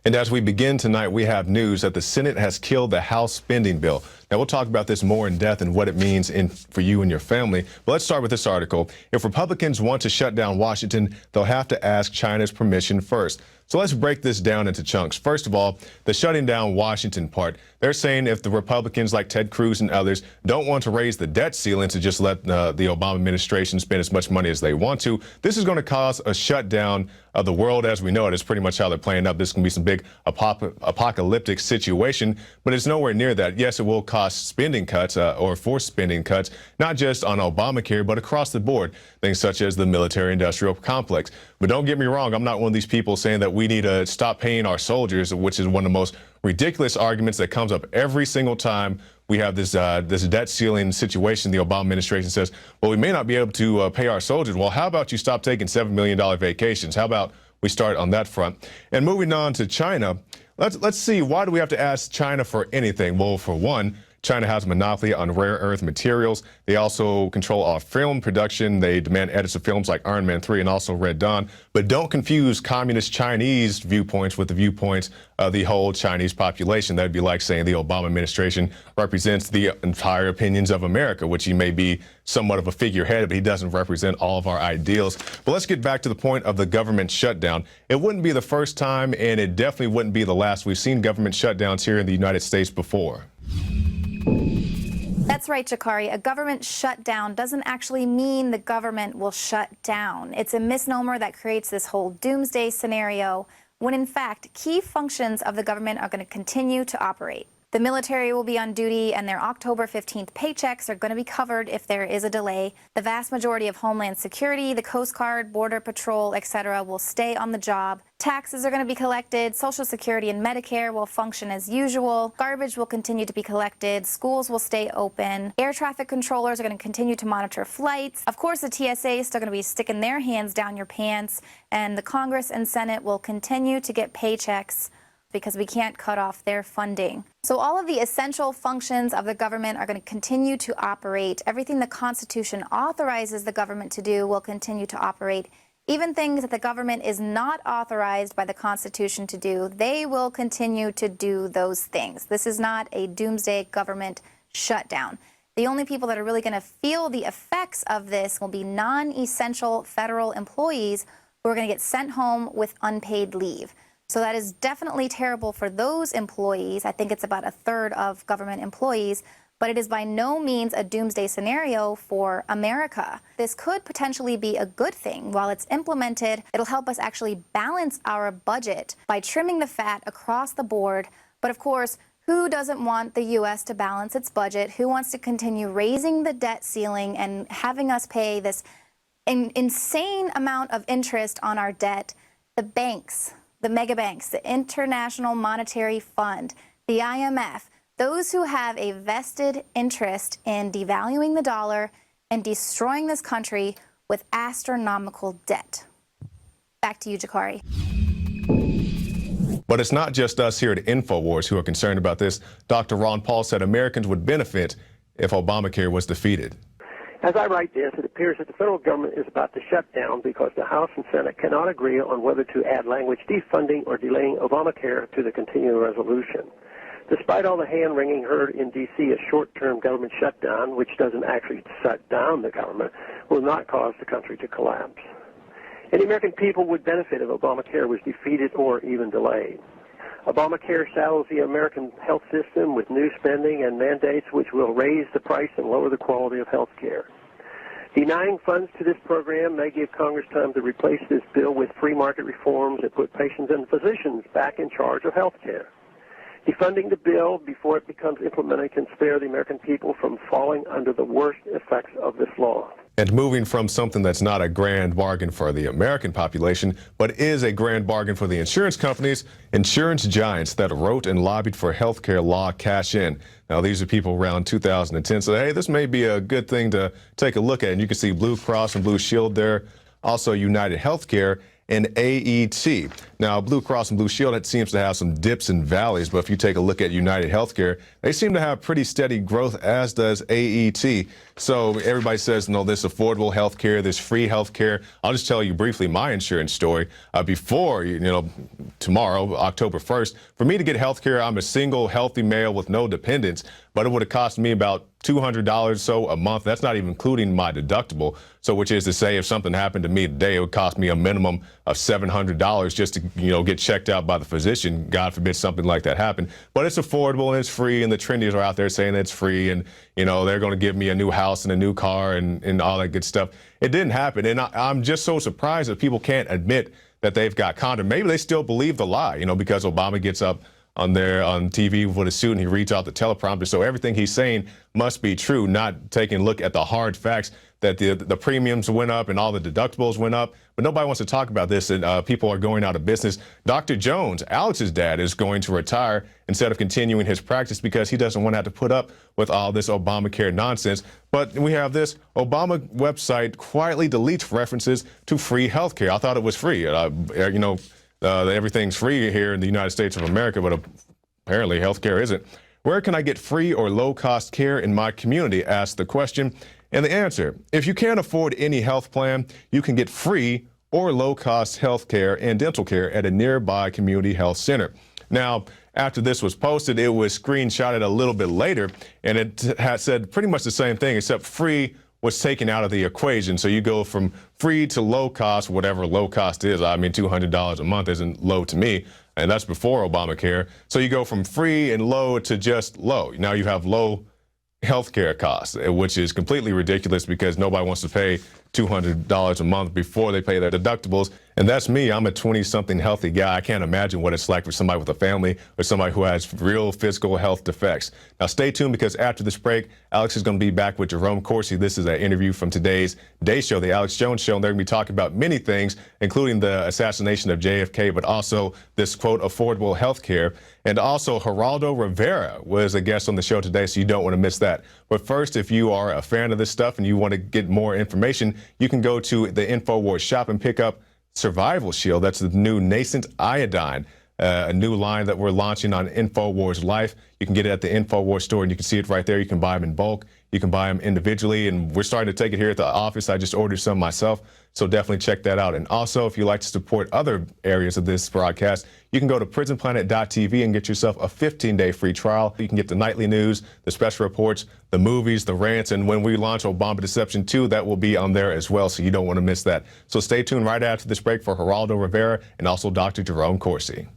And as we begin tonight, we have news that the Senate has killed the House spending bill. Now, we'll talk about this more in depth and what it means for you and your family. But let's start with this article. If Republicans want to shut down Washington, they'll have to ask China's permission first. So let's break this down into chunks. First of all, the shutting down Washington part. They're saying if the Republicans like Ted Cruz and others don't want to raise the debt ceiling to just let the Obama administration spend as much money as they want to, this is going to cause a shutdown of the world as we know it. Is pretty much how they're playing up. This is going to be some big apocalyptic situation, but it's nowhere near that. Yes, it will cost spending cuts or force spending cuts, not just on Obamacare, but across the board, things such as the military-industrial complex. But don't get me wrong, I'm not one of these people saying that we need to stop paying our soldiers, which is one of the most ridiculous arguments that comes up every single time we have this debt ceiling situation. The Obama administration says, well, we may not be able to pay our soldiers. Well, how about you stop taking $7 million vacations? How about we start on that front? And moving on to China, let's see, why do we have to ask China for anything? Well, for one, China has a monopoly on rare earth materials. They also control all film production. They demand edits of films like Iron Man 3 and also Red Dawn. But don't confuse communist Chinese viewpoints with the viewpoints of the whole Chinese population. That'd be like saying the Obama administration represents the entire opinions of America, which he may be somewhat of a figurehead, but he doesn't represent all of our ideals. But let's get back to the point of the government shutdown. It wouldn't be the first time, and it definitely wouldn't be the last. We've seen government shutdowns here in the United States before. That's right, Jakari. A government shutdown doesn't actually mean the government will shut down. It's a misnomer that creates this whole doomsday scenario when, in fact, key functions of the government are going to continue to operate. The military will be on duty, and their October 15th paychecks are going to be covered if there is a delay. The vast majority of Homeland Security, the Coast Guard, Border Patrol, etc. will stay on the job. Taxes are going to be collected. Social Security and Medicare will function as usual. Garbage will continue to be collected. Schools will stay open. Air traffic controllers are going to continue to monitor flights. Of course, the TSA is still going to be sticking their hands down your pants, and the Congress and Senate will continue to get paychecks because we can't cut off their funding. So all of the essential functions of the government are going to continue to operate. Everything the Constitution authorizes the government to do will continue to operate. Even things that the government is not authorized by the Constitution to do, they will continue to do those things. This is not a doomsday government shutdown. The only people that are really going to feel the effects of this will be non-essential federal employees who are going to get sent home with unpaid leave. So that is definitely terrible for those employees. I think it's about a third of government employees, but it is by no means a doomsday scenario for America. This could potentially be a good thing. While it's implemented, it'll help us actually balance our budget by trimming the fat across the board. But of course, who doesn't want the U.S. to balance its budget? Who wants to continue raising the debt ceiling and having us pay this insane amount of interest on our debt? The banks, the mega banks, the International Monetary Fund, the IMF, those who have a vested interest in devaluing the dollar and destroying this country with astronomical debt. Back to you, Jakari. But it's not just us here at InfoWars who are concerned about this. Dr. Ron Paul said Americans would benefit if Obamacare was defeated. As I write this, it appears that the federal government is about to shut down because the House and Senate cannot agree on whether to add language defunding or delaying Obamacare to the continuing resolution. Despite all the hand-wringing heard in D.C., a short-term government shutdown, which doesn't actually shut down the government, will not cause the country to collapse. And the American people would benefit if Obamacare was defeated or even delayed. Obamacare saddles the American health system with new spending and mandates which will raise the price and lower the quality of health care. Denying funds to this program may give Congress time to replace this bill with free market reforms that put patients and physicians back in charge of health care. Defunding the bill before it becomes implemented can spare the American people from falling under the worst effects of this law. And moving from something that's not a grand bargain for the American population, but is a grand bargain for the insurance companies, insurance giants that wrote and lobbied for health care law cash in. Now, these are people around 2010, so hey, this may be a good thing to take a look at. And you can see Blue Cross and Blue Shield there, also United Healthcare. and AET. Now, Blue Cross and Blue Shield, it seems to have some dips and valleys, but if you take a look at United Healthcare, they seem to have pretty steady growth, as does AET. So everybody says, no, this affordable healthcare, this free healthcare. I'll just tell you briefly my insurance story. Before, tomorrow, October 1st, for me to get healthcare, I'm a single, healthy male with no dependents, but it would have cost me about $200 or so a month. That's not even including my deductible. So which is to say, if something happened to me today, it would cost me a minimum of $700 just to, get checked out by the physician. God forbid something like that happened. But it's affordable and it's free, and the trendies are out there saying it's free, and they're going to give me a new house and a new car and all that good stuff. It didn't happen, and I'm just so surprised that people can't admit that they've got condom. Maybe they still believe the lie, because Obama gets up on TV with a suit and he reads out the teleprompter. So everything he's saying must be true, not taking a look at the hard facts that the premiums went up and all the deductibles went up. But nobody wants to talk about this, and people are going out of business. Dr. Jones, Alex's dad, is going to retire instead of continuing his practice because he doesn't want to have to put up with all this Obamacare nonsense. But we have this Obama website quietly deletes references to free health care. I thought it was free. Everything's free here in the United States of America, but apparently healthcare isn't. Where can I get free or low-cost care in my community? Asked the question. And the answer, if you can't afford any health plan, you can get free or low-cost health care and dental care at a nearby community health center. Now, after this was posted, it was screenshotted a little bit later, and it had said pretty much the same thing, except free was taken out of the equation. So you go from free to low cost, whatever low cost is. I mean, $200 a month isn't low to me, and that's before Obamacare. So you go from free and low to just low. Now you have low healthcare costs, which is completely ridiculous because nobody wants to pay $200 a month before they pay their deductibles. And that's me. I'm a 20-something healthy guy. I can't imagine what it's like for somebody with a family or somebody who has real physical health defects. Now, stay tuned because after this break, Alex is going to be back with Jerome Corsi. This is an interview from today's Day Show, The Alex Jones Show. And they're going to be talking about many things, including the assassination of JFK, but also this, quote, affordable health care. And also, Geraldo Rivera was a guest on the show today, so you don't want to miss that. But first, if you are a fan of this stuff and you want to get more information, you can go to the InfoWars shop and pick up Survival Shield. That's the new nascent iodine, a new line that we're launching on InfoWars Life. You can get it at the InfoWars store, and you can see it right there. You can buy them in bulk. You can buy them individually, and we're starting to take it here at the office. I just ordered some myself, so definitely check that out. And also, if you like to support other areas of this broadcast, you can go to prisonplanet.tv and get yourself a 15-day free trial. You can get the nightly news, the special reports, the movies, the rants, and when we launch Obama Deception 2, that will be on there as well, so you don't want to miss that. So stay tuned right after this break for Geraldo Rivera and also Dr. Jerome Corsi.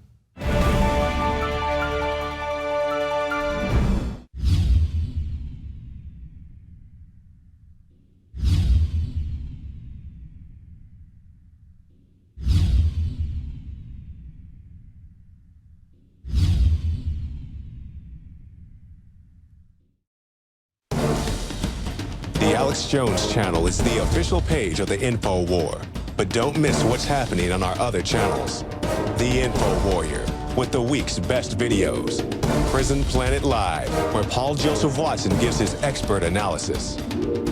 The Alex Jones channel is the official page of the InfoWar. But don't miss what's happening on our other channels. The Info Warrior, with the week's best videos. Prison Planet Live, where Paul Joseph Watson gives his expert analysis.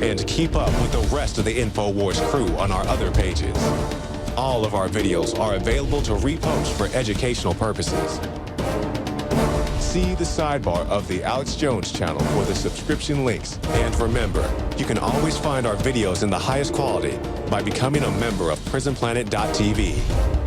And keep up with the rest of the InfoWars crew on our other pages. All of our videos are available to repost for educational purposes. See the sidebar of the Alex Jones channel for the subscription links. And remember, you can always find our videos in the highest quality by becoming a member of prisonplanet.tv.